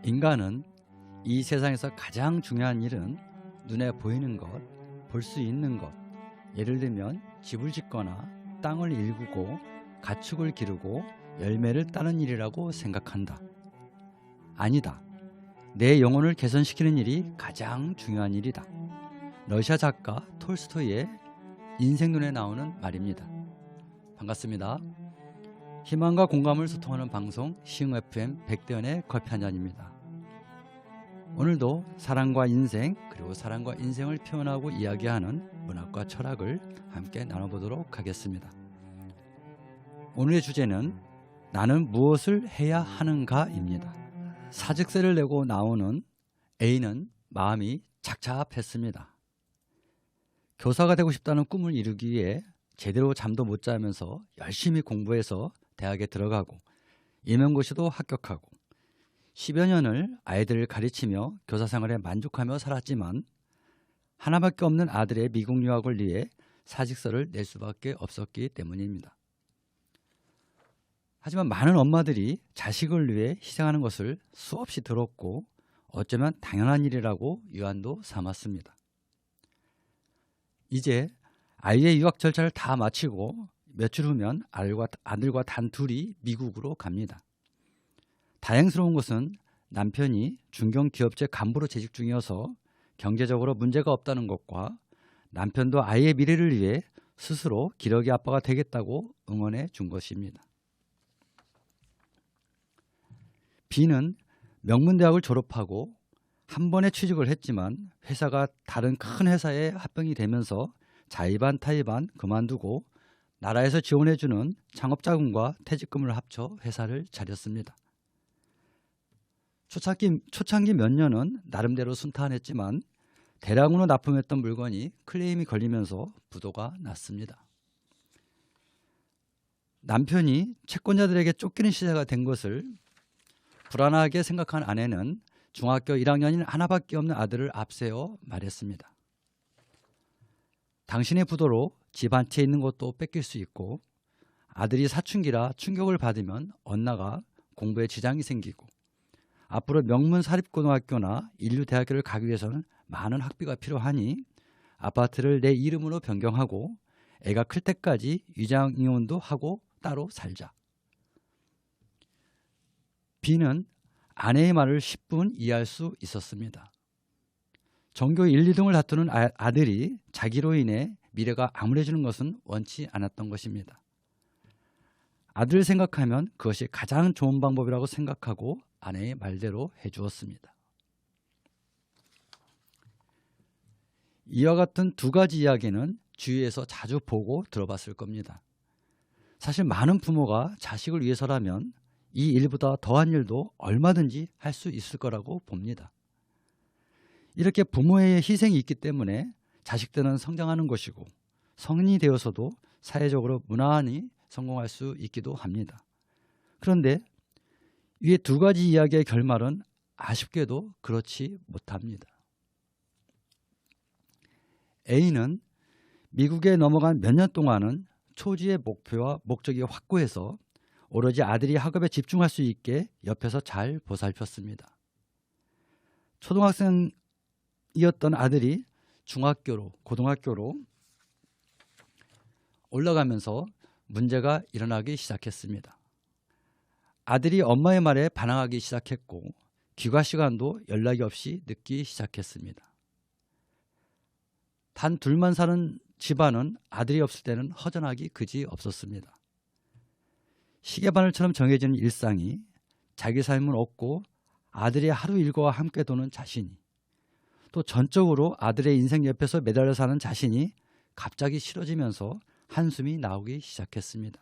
인간은 이 세상에서 가장 중요한 일은 눈에 보이는 것, 볼 수 있는 것, 예를 들면 집을 짓거나 땅을 일구고 가축을 기르고 열매를 따는 일이라고 생각한다. 아니다. 내 영혼을 개선시키는 일이 가장 중요한 일이다. 러시아 작가 톨스토이의 인생론에 나오는 말입니다. 반갑습니다. 희망과 공감을 소통하는 방송 시흥 FM 백대현의 커피 한 잔입니다. 오늘도 사랑과 인생 그리고 사랑과 인생을 표현하고 이야기하는 문학과 철학을 함께 나눠보도록 하겠습니다. 오늘의 주제는 나는 무엇을 해야 하는가입니다. 사직세를 내고 나오는 A는 마음이 착잡했습니다. 교사가 되고 싶다는 꿈을 이루기 위해 제대로 잠도 못 자면서 열심히 공부해서 대학에 들어가고 임용고시도 합격하고 10여 년을 아이들을 가르치며 교사 생활에 만족하며 살았지만 하나밖에 없는 아들의 미국 유학을 위해 사직서를 낼 수밖에 없었기 때문입니다. 하지만 많은 엄마들이 자식을 위해 희생하는 것을 수없이 들었고 어쩌면 당연한 일이라고 유한도 삼았습니다. 이제 아이의 유학 절차를 다 마치고 며칠 후면 아들과 단 둘이 미국으로 갑니다. 다행스러운 것은 남편이 중견기업체 간부로 재직 중이어서 경제적으로 문제가 없다는 것과 남편도 아이의 미래를 위해 스스로 기러기 아빠가 되겠다고 응원해 준 것입니다. B는 명문대학을 졸업하고 한 번에 취직을 했지만 회사가 다른 큰 회사에 합병이 되면서 자의반 타의반 그만두고 나라에서 지원해주는 창업자금과 퇴직금을 합쳐 회사를 차렸습니다. 초창기 몇 년은 나름대로 순탄했지만 대량으로 납품했던 물건이 클레임이 걸리면서 부도가 났습니다. 남편이 채권자들에게 쫓기는 시대가 된 것을 불안하게 생각한 아내는 중학교 1학년인 하나밖에 없는 아들을 앞세워 말했습니다. 당신의 부도로 집 한 채 있는 것도 뺏길 수 있고 아들이 사춘기라 충격을 받으면 언나가 공부에 지장이 생기고 앞으로 명문 사립고등학교나 인류대학교를 가기 위해서는 많은 학비가 필요하니 아파트를 내 이름으로 변경하고 애가 클 때까지 위장이혼도 하고 따로 살자. B는 아내의 말을 10분 이해할 수 있었습니다. 전교 1, 2등을 다투는 아들이 자기로 인해 미래가 암울해지는 것은 원치 않았던 것입니다. 아들을 생각하면 그것이 가장 좋은 방법이라고 생각하고 아내의 말대로 해주었습니다. 이와 같은 두 가지 이야기는 주위에서 자주 보고 들어봤을 겁니다. 사실 많은 부모가 자식을 위해서라면 이 일보다 더한 일도 얼마든지 할 수 있을 거라고 봅니다. 이렇게 부모의 희생이 있기 때문에 자식들은 성장하는 것이고 성인이 되어서도 사회적으로 무난히 성공할 수 있기도 합니다. 그런데 위에 두 가지 이야기의 결말은 아쉽게도 그렇지 못합니다. A는 미국에 넘어간 몇 년 동안은 초지의 목표와 목적이 확고해서 오로지 아들이 학업에 집중할 수 있게 옆에서 잘 보살폈습니다. 초등학생이었던 아들이 중학교로 고등학교로 올라가면서 문제가 일어나기 시작했습니다. 아들이 엄마의 말에 반항하기 시작했고 귀가 시간도 연락이 없이 늦기 시작했습니다. 단 둘만 사는 집안은 아들이 없을 때는 허전하기 그지 없었습니다. 시계바늘처럼 정해지는 일상이 자기 삶은 없고 아들의 하루 일과와 함께 도는 자신이 또 전적으로 아들의 인생 옆에서 매달려 사는 자신이 갑자기 싫어지면서 한숨이 나오기 시작했습니다.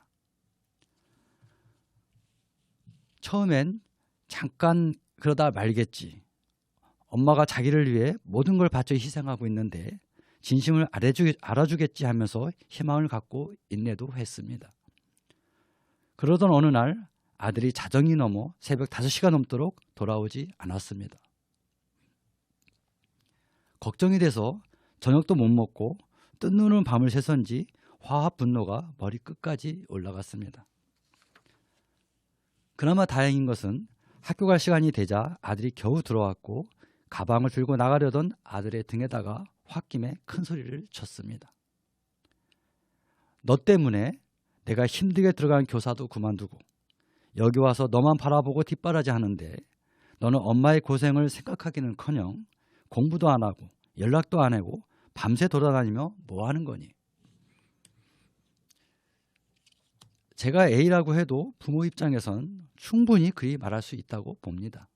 처음엔 잠깐 그러다 말겠지. 엄마가 자기를 위해 모든 걸 바쳐 희생하고 있는데 진심을 알아주겠지 하면서 희망을 갖고 인내도 했습니다. 그러던 어느 날 아들이 자정이 넘어 새벽 5시가 넘도록 돌아오지 않았습니다. 걱정이 돼서 저녁도 못 먹고 뜬눈은 밤을 새선지 화합 분노가 머리 끝까지 올라갔습니다. 그나마 다행인 것은 학교 갈 시간이 되자 아들이 겨우 들어왔고 가방을 들고 나가려던 아들의 등에다가 홧김에 큰 소리를 쳤습니다. 너 때문에 내가 힘들게 들어간 교사도 그만두고 여기 와서 너만 바라보고 뒷바라지 하는데 너는 엄마의 고생을 생각하기는커녕 공부도 안 하고 연락도 안 하고 밤새 돌아다니며 뭐 하는 거니? 제가 A라고 해도 부모 입장에선 충분히 그리 말할 수 있다고 봅니다.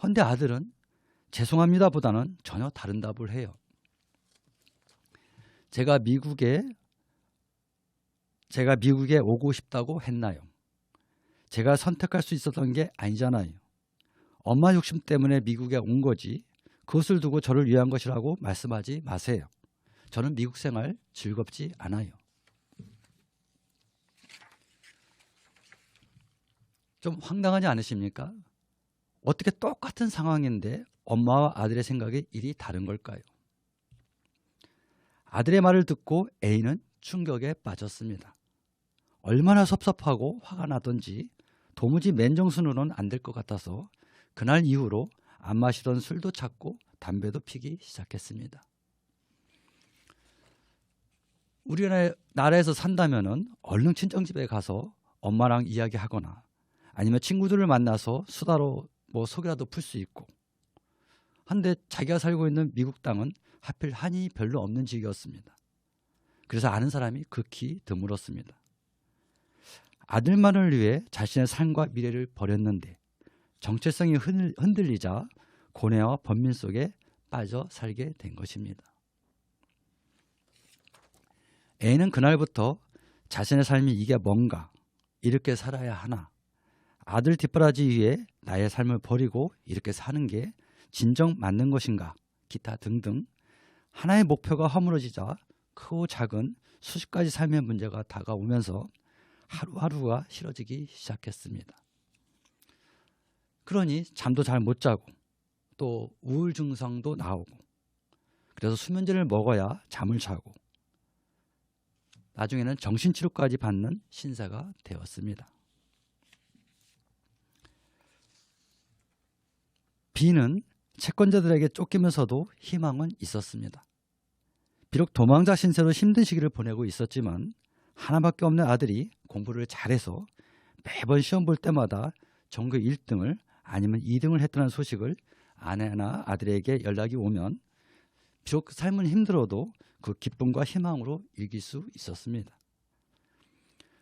헌데 아들은 죄송합니다 보다는 전혀 다른 답을 해요. 제가 미국에 오고 싶다고 했나요? 제가 선택할 수 있었던 게 아니잖아요. 엄마 욕심 때문에 미국에 온 거지 그것을 두고 저를 위한 것이라고 말씀하지 마세요. 저는 미국 생활 즐겁지 않아요. 좀 황당하지 않으십니까? 어떻게 똑같은 상황인데 엄마와 아들의 생각이 이리 다른 걸까요? 아들의 말을 듣고 A는 충격에 빠졌습니다. 얼마나 섭섭하고 화가 나던지 도무지 맨정신으로는 안 될 것 같아서 그날 이후로 안 마시던 술도 찾고 담배도 피기 시작했습니다. 우리나라에서 산다면은 얼른 친정집에 가서 엄마랑 이야기하거나 아니면 친구들을 만나서 수다로 속이라도 풀 수 있고 한데 자기가 살고 있는 미국 땅은 하필 한이 별로 없는 지역이었습니다. 그래서 아는 사람이 극히 드물었습니다. 아들만을 위해 자신의 삶과 미래를 버렸는데 정체성이 흔들리자 고뇌와 번민 속에 빠져 살게 된 것입니다. A는 그날부터 자신의 삶이 이게 뭔가, 이렇게 살아야 하나, 아들 뒷바라지 위해 나의 삶을 버리고 이렇게 사는 게 진정 맞는 것인가, 기타 등등 하나의 목표가 허물어지자 크고 작은 수십 가지 삶의 문제가 다가오면서 하루하루가 싫어지기 시작했습니다. 그러니 잠도 잘 못 자고 또 우울 증상도 나오고 그래서 수면제를 먹어야 잠을 자고 나중에는 정신치료까지 받는 신세가 되었습니다. B는 채권자들에게 쫓기면서도 희망은 있었습니다. 비록 도망자 신세로 힘든 시기를 보내고 있었지만 하나밖에 없는 아들이 공부를 잘해서 매번 시험 볼 때마다 전교 1등을 아니면 2등을 했다는 소식을 아내나 아들에게 연락이 오면 비록 삶은 힘들어도 그 기쁨과 희망으로 이길 수 있었습니다.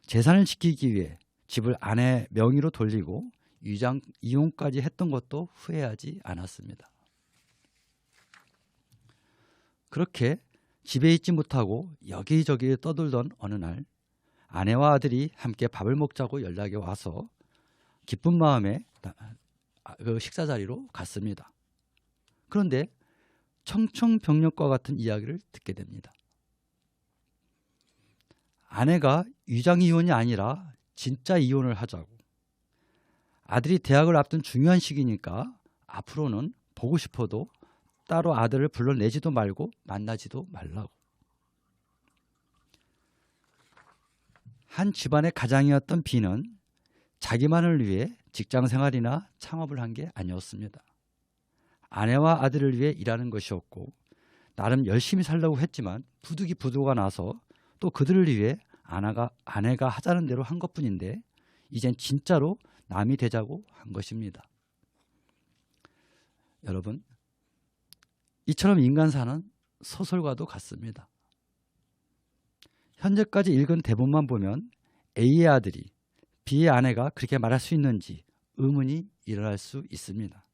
재산을 지키기 위해 집을 아내 명의로 돌리고 이혼까지 했던 것도 후회하지 않았습니다. 그렇게 집에 있지 못하고 여기저기 떠돌던 어느 날 아내와 아들이 함께 밥을 먹자고 연락이 와서 기쁜 마음에 그 식사 자리로 갔습니다. 그런데 청천벽력과 같은 이야기를 듣게 됩니다. 아내가 위장 이혼이 아니라 진짜 이혼을 하자고, 아들이 대학을 앞둔 중요한 시기니까 앞으로는 보고 싶어도 따로 아들을 불러내지도 말고 만나지도 말라고. 한 집안의 가장이었던 B는 자기만을 위해 직장 생활이나 창업을 한 게 아니었습니다. 아내와 아들을 위해 일하는 것이었고 나름 열심히 살려고 했지만 부득이가 나서 또 그들을 위해 아내가 하자는 대로 한 것뿐인데 이젠 진짜로 남이 되자고 한 것입니다. 여러분, 이처럼 인간사는 소설과도 같습니다. 현재까지 읽은 대본만 보면 A의 아들이 B의 아내가 그렇게 말할 수 있는지 의문이 일어날 수 있습니다.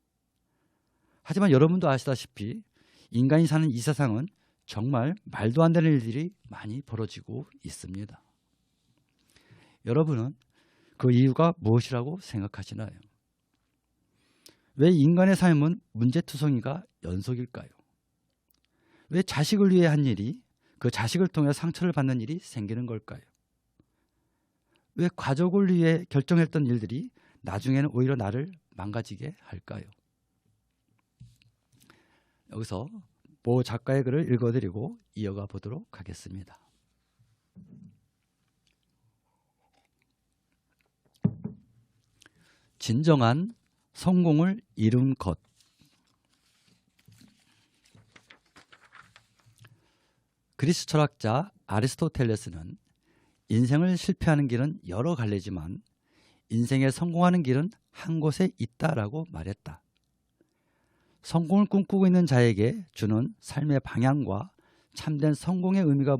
하지만 여러분도 아시다시피 인간이 사는 이 세상은 정말 말도 안 되는 일들이 많이 벌어지고 있습니다. 여러분은 그 이유가 무엇이라고 생각하시나요? 왜 인간의 삶은 문제투성이가 연속일까요? 왜 자식을 위해 한 일이 그 자식을 통해 상처를 받는 일이 생기는 걸까요? 왜 가족을 위해 결정했던 일들이 나중에는 오히려 나를 망가지게 할까요? 여기서 모 작가의 글을 읽어드리고 이어가 보도록 하겠습니다. 진정한 성공을 이룬 것. 그리스 철학자 아리스토텔레스는 인생을 실패하는 길은 여러 갈래지만 인생에 성공하는 길은 한 곳에 있다라고 말했다. 성공을 꿈꾸고 있는 자에게 주는 삶의 방향과 참된 성공의 의미가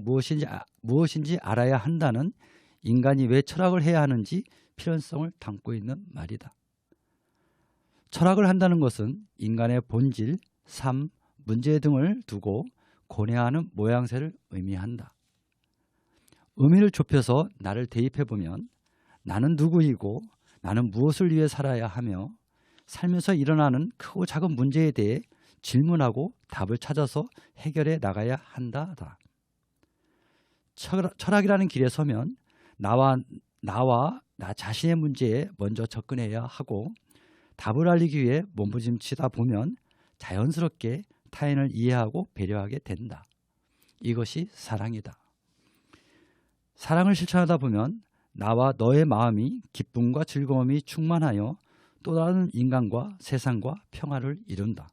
무엇인지 알아야 한다는 인간이 왜 철학을 해야 하는지 필연성을 담고 있는 말이다. 철학을 한다는 것은 인간의 본질, 삶, 문제 등을 두고 고뇌하는 모양새를 의미한다. 의미를 좁혀서 나를 대입해보면 나는 누구이고 나는 무엇을 위해 살아야 하며 살면서 일어나는 크고 작은 문제에 대해 질문하고 답을 찾아서 해결해 나가야 한다. 철학이라는 길에 서면 나와 나 자신의 문제에 먼저 접근해야 하고 답을 알리기 위해 몸부림치다 보면 자연스럽게 타인을 이해하고 배려하게 된다. 이것이 사랑이다. 사랑을 실천하다 보면 나와 너의 마음이 기쁨과 즐거움이 충만하여 또 다른 인간과 세상과 평화를 이룬다.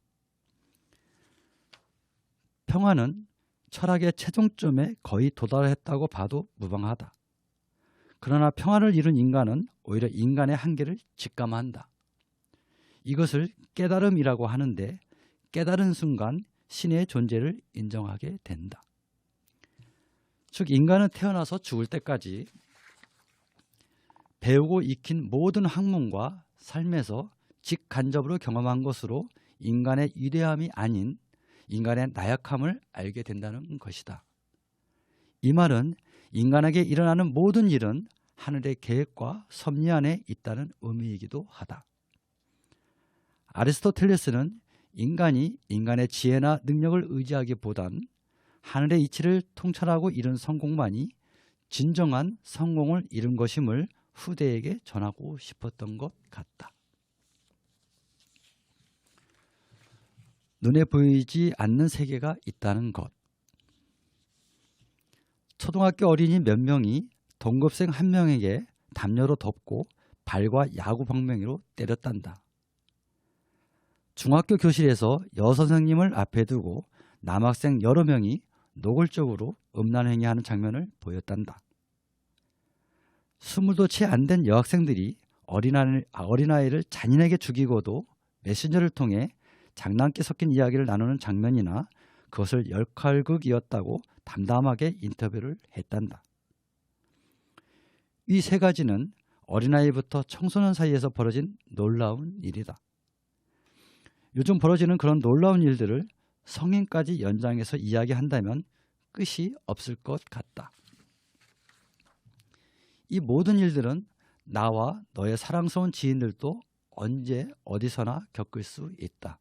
평화는 철학의 최종점에 거의 도달했다고 봐도 무방하다. 그러나 평화를 이룬 인간은 오히려 인간의 한계를 직감한다. 이것을 깨달음이라고 하는데 깨달은 순간 신의 존재를 인정하게 된다. 즉 인간은 태어나서 죽을 때까지 배우고 익힌 모든 학문과 삶에서 직간접으로 경험한 것으로 인간의 위대함이 아닌 인간의 나약함을 알게 된다는 것이다. 이 말은 인간에게 일어나는 모든 일은 하늘의 계획과 섭리 안에 있다는 의미이기도 하다. 아리스토텔레스는 인간이 인간의 지혜나 능력을 의지하기보단 하늘의 이치를 통찰하고 이룬 성공만이 진정한 성공을 이룬 것임을 후대에게 전하고 싶었던 것 같다. 눈에 보이지 않는 세계가 있다는 것. 초등학교 어린이 몇 명이 동급생 한 명에게 담요로 덮고 발과 야구 방망이로 때렸단다. 중학교 교실에서 여선생님을 앞에 두고 남학생 여러 명이 노골적으로 음란행위하는 장면을 보였단다. 20도 채 안 된 여학생들이 어린아이를 잔인하게 죽이고도 메신저를 통해 장난기 섞인 이야기를 나누는 장면이나 그것을 역할극이었다고 담담하게 인터뷰를 했단다. 이 세 가지는 어린아이부터 청소년 사이에서 벌어진 놀라운 일이다. 요즘 벌어지는 그런 놀라운 일들을 성인까지 연장해서 이야기한다면 끝이 없을 것 같다. 이 모든 일들은 나와 너의 사랑스러운 지인들도 언제 어디서나 겪을 수 있다.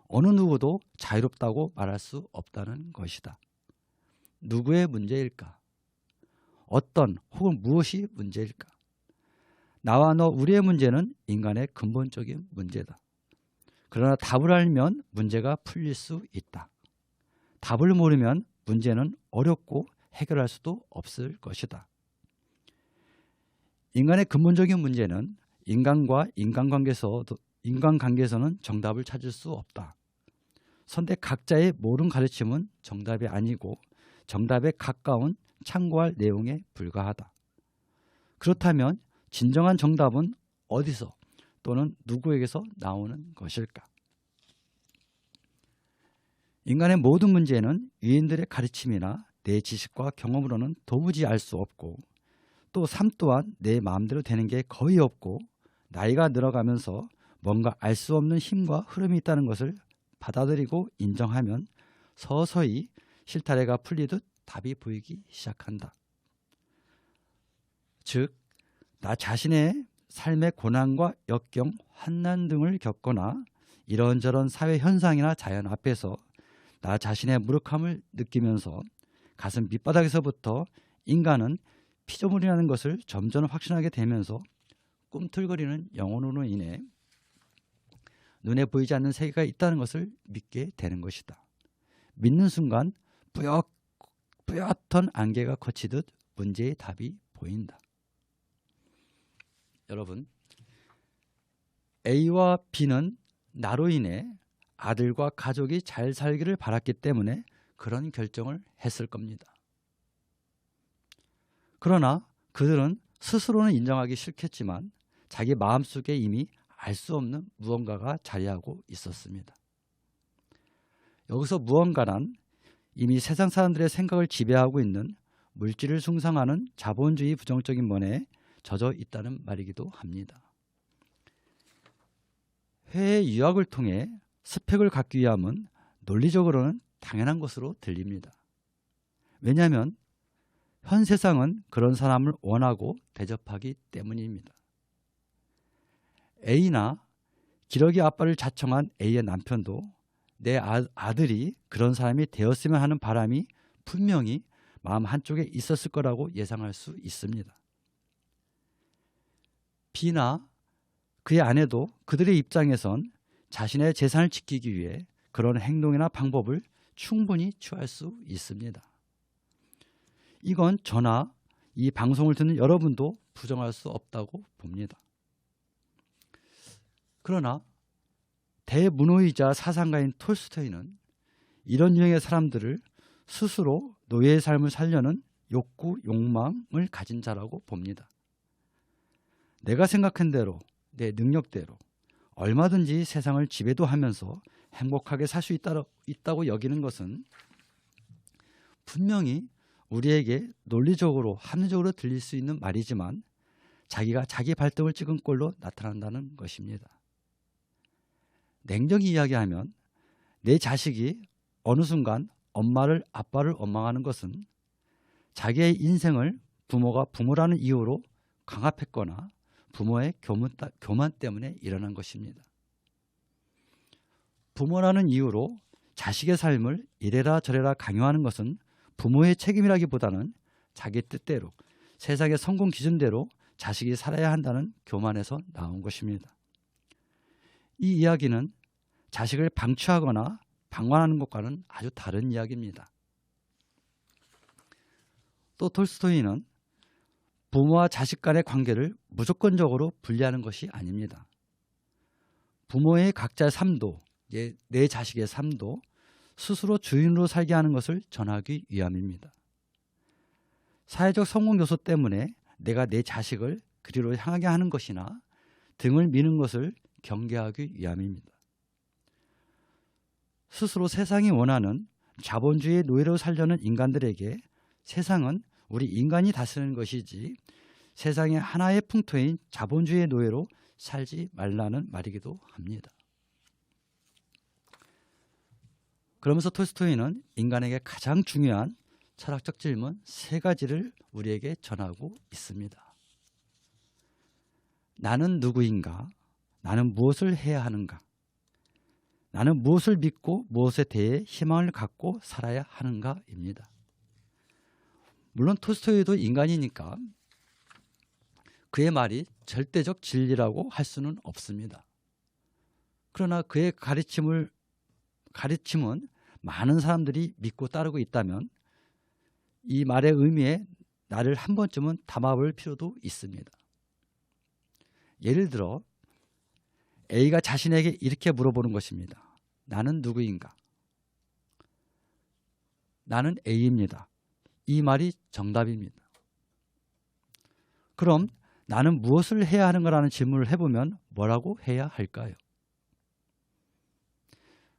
어느 누구도 자유롭다고 말할 수 없다는 것이다. 누구의 문제일까? 어떤 혹은 무엇이 문제일까? 나와 너 우리의 문제는 인간의 근본적인 문제다. 그러나 답을 알면 문제가 풀릴 수 있다. 답을 모르면 문제는 어렵고 해결할 수도 없을 것이다. 인간의 근본적인 문제는 인간과 인간관계에서는 정답을 찾을 수 없다. 선대 각자의 모든 가르침은 정답이 아니고 정답에 가까운 참고할 내용에 불과하다. 그렇다면 진정한 정답은 어디서 또는 누구에게서 나오는 것일까? 인간의 모든 문제는 위인들의 가르침이나 내 지식과 경험으로는 도무지 알 수 없고 또 삶 또한 내 마음대로 되는 게 거의 없고 나이가 늘어가면서 뭔가 알 수 없는 힘과 흐름이 있다는 것을 받아들이고 인정하면 서서히 실타래가 풀리듯 답이 보이기 시작한다. 즉, 나 자신의 삶의 고난과 역경, 환난 등을 겪거나 이런저런 사회 현상이나 자연 앞에서 나 자신의 무력함을 느끼면서 가슴 밑바닥에서부터 인간은 피조물이라는 것을 점점 확신하게 되면서 꿈틀거리는 영혼으로 인해 눈에 보이지 않는 세계가 있다는 것을 믿게 되는 것이다. 믿는 순간 뿌옇던 안개가 거치듯 문제의 답이 보인다. 여러분, A와 B는 나로 인해 아들과 가족이 잘 살기를 바랐기 때문에 그런 결정을 했을 겁니다. 그러나 그들은 스스로는 인정하기 싫겠지만 자기 마음속에 이미 알 수 없는 무언가가 자리하고 있었습니다. 여기서 무언가란 이미 세상 사람들의 생각을 지배하고 있는 물질을 숭상하는 자본주의 부정적인 면에 젖어 있다는 말이기도 합니다. 해외 유학을 통해 스펙을 갖기 위함은 논리적으로는 당연한 것으로 들립니다. 왜냐하면 현 세상은 그런 사람을 원하고 대접하기 때문입니다. A나 기러기 아빠를 자청한 A의 남편도 내 아들이 그런 사람이 되었으면 하는 바람이 분명히 마음 한쪽에 있었을 거라고 예상할 수 있습니다. B나 그의 아내도 그들의 입장에선 자신의 재산을 지키기 위해 그런 행동이나 방법을 충분히 취할 수 있습니다. 이건 저나 이 방송을 듣는 여러분도 부정할 수 없다고 봅니다. 그러나 대문호이자 사상가인 톨스토이는 이런 유형의 사람들을 스스로 노예의 삶을 살려는 욕구, 욕망을 가진 자라고 봅니다. 내가 생각한 대로, 내 능력대로 얼마든지 세상을 지배도하면서 행복하게 살 수 있다고 여기는 것은 분명히 우리에게 논리적으로 합리적으로 들릴 수 있는 말이지만 자기가 자기 발등을 찍은 꼴로 나타난다는 것입니다. 냉정히 이야기하면 내 자식이 어느 순간 엄마를 아빠를 원망하는 것은 자기의 인생을 부모가 부모라는 이유로 강압했거나 부모의 교만 때문에 일어난 것입니다. 부모라는 이유로 자식의 삶을 이래라 저래라 강요하는 것은 부모의 책임이라기보다는 자기 뜻대로 세상의 성공 기준대로 자식이 살아야 한다는 교만에서 나온 것입니다. 이 이야기는 자식을 방치하거나 방관하는 것과는 아주 다른 이야기입니다. 또 톨스토이는 부모와 자식 간의 관계를 무조건적으로 분리하는 것이 아닙니다. 부모의 각자의 삶도, 내 자식의 삶도 스스로 주인으로 살게 하는 것을 전하기 위함입니다. 사회적 성공 요소 때문에 내가 내 자식을 그리로 향하게 하는 것이나 등을 미는 것을 경계하기 위함입니다. 스스로 세상이 원하는 자본주의의 노예로 살려는 인간들에게 세상은 우리 인간이 다스리는 것이지 세상의 하나의 풍토인 자본주의의 노예로 살지 말라는 말이기도 합니다. 그러면서 톨스토이는 인간에게 가장 중요한 철학적 질문 3가지를 우리에게 전하고 있습니다. 나는 누구인가? 나는 무엇을 해야 하는가? 나는 무엇을 믿고 무엇에 대해 희망을 갖고 살아야 하는가입니다. 물론 톨스토이도 인간이니까 그의 말이 절대적 진리라고 할 수는 없습니다. 그러나 그의 가르침은 많은 사람들이 믿고 따르고 있다면 이 말의 의미에 나를 한 번쯤은 담아볼 필요도 있습니다. 예를 들어 A가 자신에게 이렇게 물어보는 것입니다. 나는 누구인가? 나는 A입니다. 이 말이 정답입니다. 그럼 나는 무엇을 해야 하는가라는 질문을 해보면 뭐라고 해야 할까요?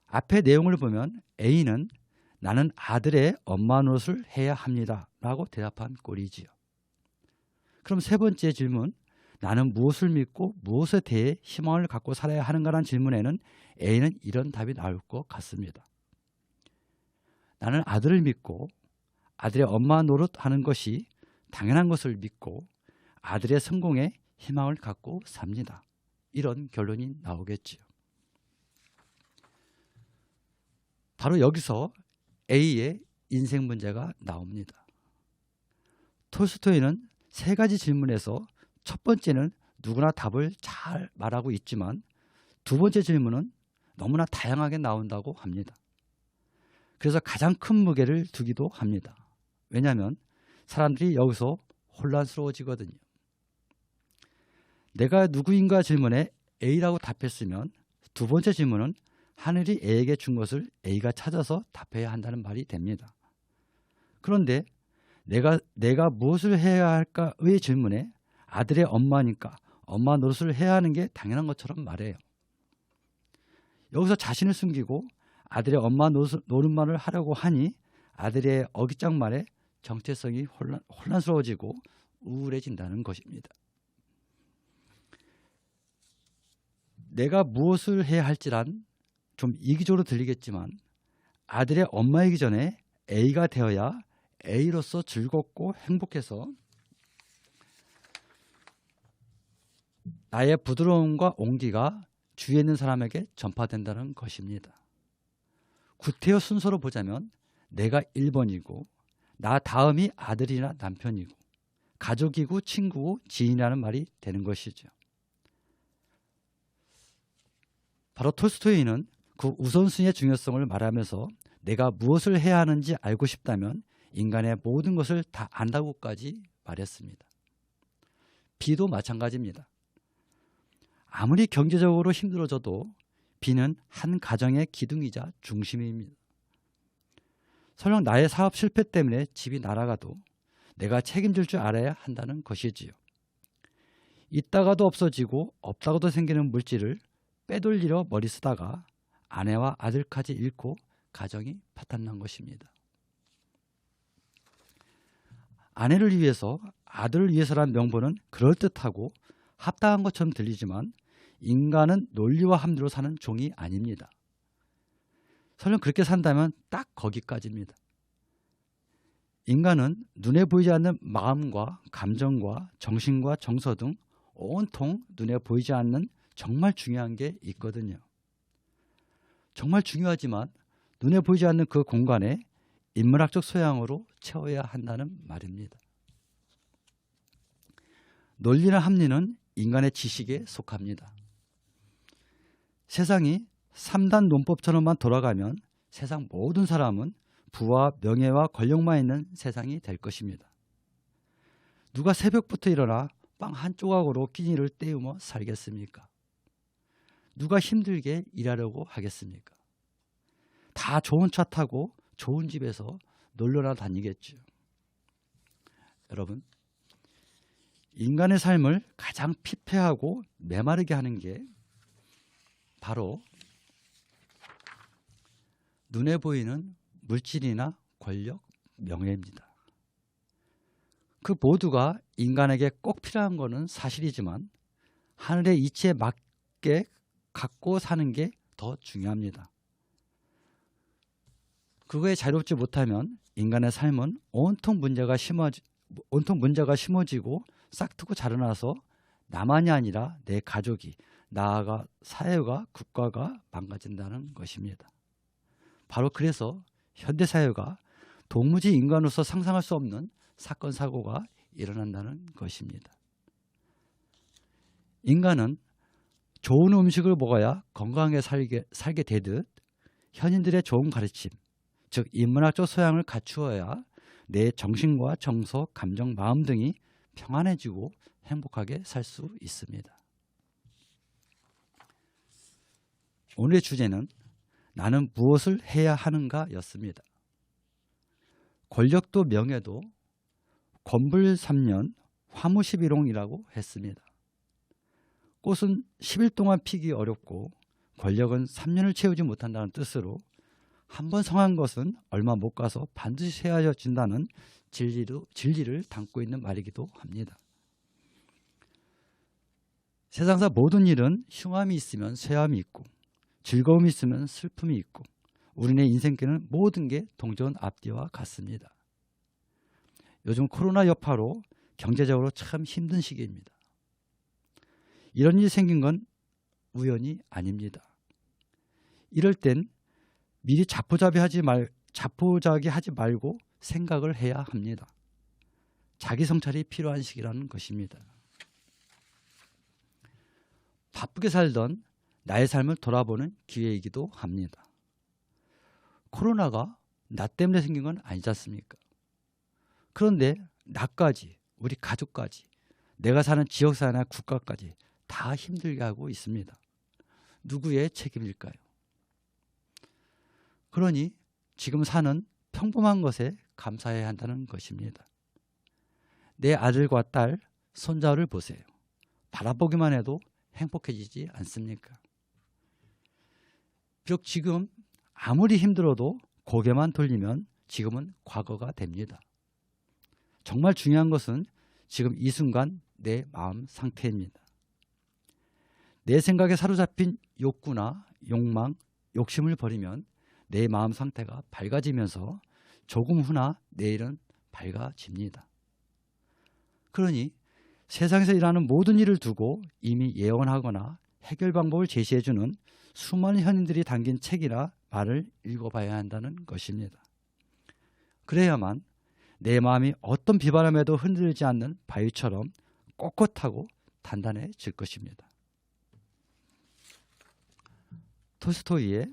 앞의 내용을 보면 A는 나는 아들의 엄마 노릇을 해야 합니다 라고 대답한 꼴이지요. 그럼 3번째 질문, 나는 무엇을 믿고 무엇에 대해 희망을 갖고 살아야 하는가라는 질문에는 A는 이런 답이 나올 것 같습니다. 나는 아들을 믿고 아들의 엄마 노릇하는 것이 당연한 것을 믿고 아들의 성공에 희망을 갖고 삽니다. 이런 결론이 나오겠지요. 바로 여기서 A의 인생 문제가 나옵니다. 톨스토이는 3가지 질문에서 첫 번째는 누구나 답을 잘 말하고 있지만 2번째 질문은 너무나 다양하게 나온다고 합니다. 그래서 가장 큰 무게를 두기도 합니다. 왜냐하면 사람들이 여기서 혼란스러워지거든요. 내가 누구인가 질문에 A라고 답했으면 두 번째 질문은 하늘이 A에게 준 것을 A가 찾아서 답해야 한다는 말이 됩니다. 그런데 내가 무엇을 해야 할까의 질문에 아들의 엄마니까 엄마 노릇을 해야 하는 게 당연한 것처럼 말해요. 여기서 자신을 숨기고 아들의 엄마 노릇만을 하려고 하니 아들의 어깃장 말에 정체성이 혼란스러워지고 우울해진다는 것입니다. 내가 무엇을 해야 할지란 좀 이기적으로 들리겠지만 아들의 엄마이기 전에 A가 되어야 A로서 즐겁고 행복해서 나의 부드러움과 온기가 주위에 있는 사람에게 전파된다는 것입니다. 구태여 순서로 보자면 내가 1번이고 나 다음이 아들이나 남편이고 가족이고 친구고 지인이라는 말이 되는 것이죠. 바로 톨스토이는 그 우선순위의 중요성을 말하면서 내가 무엇을 해야 하는지 알고 싶다면 인간의 모든 것을 다 안다고까지 말했습니다. 비도 마찬가지입니다. 아무리 경제적으로 힘들어져도 비는 한 가정의 기둥이자 중심입니다. 설령 나의 사업 실패 때문에 집이 날아가도 내가 책임질 줄 알아야 한다는 것이지요. 있다가도 없어지고 없다가도 생기는 물질을 빼돌리려 머리 쓰다가 아내와 아들까지 잃고 가정이 파탄난 것입니다. 아내를 위해서 아들을 위해서란 명분은 그럴듯하고 합당한 것처럼 들리지만 인간은 논리와 합리로 사는 종이 아닙니다. 설령 그렇게 산다면 딱 거기까지입니다. 인간은 눈에 보이지 않는 마음과 감정과 정신과 정서 등 온통 눈에 보이지 않는 정말 중요한 게 있거든요. 정말 중요하지만 눈에 보이지 않는 그 공간에 인문학적 소양으로 채워야 한다는 말입니다. 논리나 합리는 인간의 지식에 속합니다. 세상이 3단 논법처럼만 돌아가면 세상 모든 사람은 부와 명예와 권력만 있는 세상이 될 것입니다. 누가 새벽부터 일어나 빵 한 조각으로 끼니를 때우며 살겠습니까? 누가 힘들게 일하려고 하겠습니까? 다 좋은 차 타고 좋은 집에서 놀러나 다니겠죠. 여러분, 인간의 삶을 가장 피폐하고 메마르게 하는 게 바로 눈에 보이는 물질이나 권력, 명예입니다. 그 모두가 인간에게 꼭 필요한 것은 사실이지만 하늘의 이치에 맞게 갖고 사는 게 더 중요합니다. 그거에 자유롭지 못하면 인간의 삶은 온통 문제가 심어지고 싹트고 자라나서 나만이 아니라 내 가족이, 나아가 사회가, 국가가 망가진다는 것입니다. 바로 그래서 현대사회가 도무지 인간으로서 상상할 수 없는 사건, 사고가 일어난다는 것입니다. 인간은 좋은 음식을 먹어야 건강하게 살게 되듯 현인들의 좋은 가르침, 즉 인문학적 소양을 갖추어야 내 정신과 정서, 감정, 마음 등이 평안해지고 행복하게 살 수 있습니다. 오늘의 주제는 나는 무엇을 해야 하는가 였습니다. 권력도 명예도 권불삼년 화무십일홍이라고 했습니다. 꽃은 10일 동안 피기 어렵고 권력은 3년을 채우지 못한다는 뜻으로 한 번 성한 것은 얼마 못 가서 반드시 헤아려진다는 진리를 담고 있는 말이기도 합니다. 세상사 모든 일은 흉함이 있으면 쇠함이 있고 즐거움이 있으면 슬픔이 있고 우리네 인생길은 모든 게 동전 앞뒤와 같습니다. 요즘 코로나 여파로 경제적으로 참 힘든 시기입니다. 이런 일이 생긴 건 우연이 아닙니다. 이럴 땐 미리 자포자기하지 말고 생각을 해야 합니다. 자기 성찰이 필요한 시기라는 것입니다. 바쁘게 살던 나의 삶을 돌아보는 기회이기도 합니다. 코로나가 나 때문에 생긴 건 아니지 않습니까? 그런데 나까지, 우리 가족까지, 내가 사는 지역사회나 국가까지 다 힘들게 하고 있습니다. 누구의 책임일까요? 그러니 지금 사는 평범한 것에 감사해야 한다는 것입니다. 내 아들과 딸, 손자를 보세요. 바라보기만 해도 행복해지지 않습니까? 비록 지금 아무리 힘들어도 고개만 돌리면 지금은 과거가 됩니다. 정말 중요한 것은 지금 이 순간 내 마음 상태입니다. 내 생각에 사로잡힌 욕구나 욕망, 욕심을 버리면 내 마음 상태가 밝아지면서 조금 후나 내일은 밝아집니다. 그러니 세상에서 일하는 모든 일을 두고 이미 예언하거나 해결 방법을 제시해주는 수많은 현인들이 담긴 책이나 말을 읽어봐야 한다는 것입니다. 그래야만 내 마음이 어떤 비바람에도 흔들리지 않는 바위처럼 꼿꼿하고 단단해질 것입니다. 톨스토이의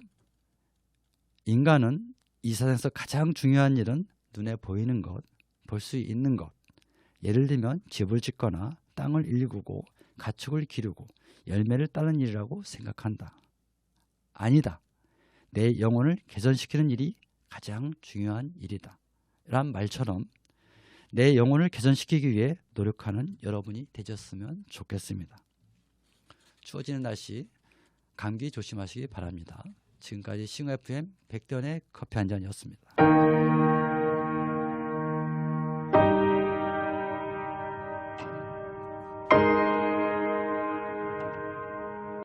인간은 이 세상에서 가장 중요한 일은 눈에 보이는 것, 볼 수 있는 것, 예를 들면 집을 짓거나 땅을 일구고 가축을 기르고 열매를 따는 일이라고 생각한다. 아니다. 내 영혼을 개선시키는 일이 가장 중요한 일이다. 란 말처럼 내 영혼을 개선시키기 위해 노력하는 여러분이 되셨으면 좋겠습니다. 추워지는 날씨 감기 조심하시기 바랍니다. 지금까지 싱어 FM 백대현의 커피 한 잔이었습니다.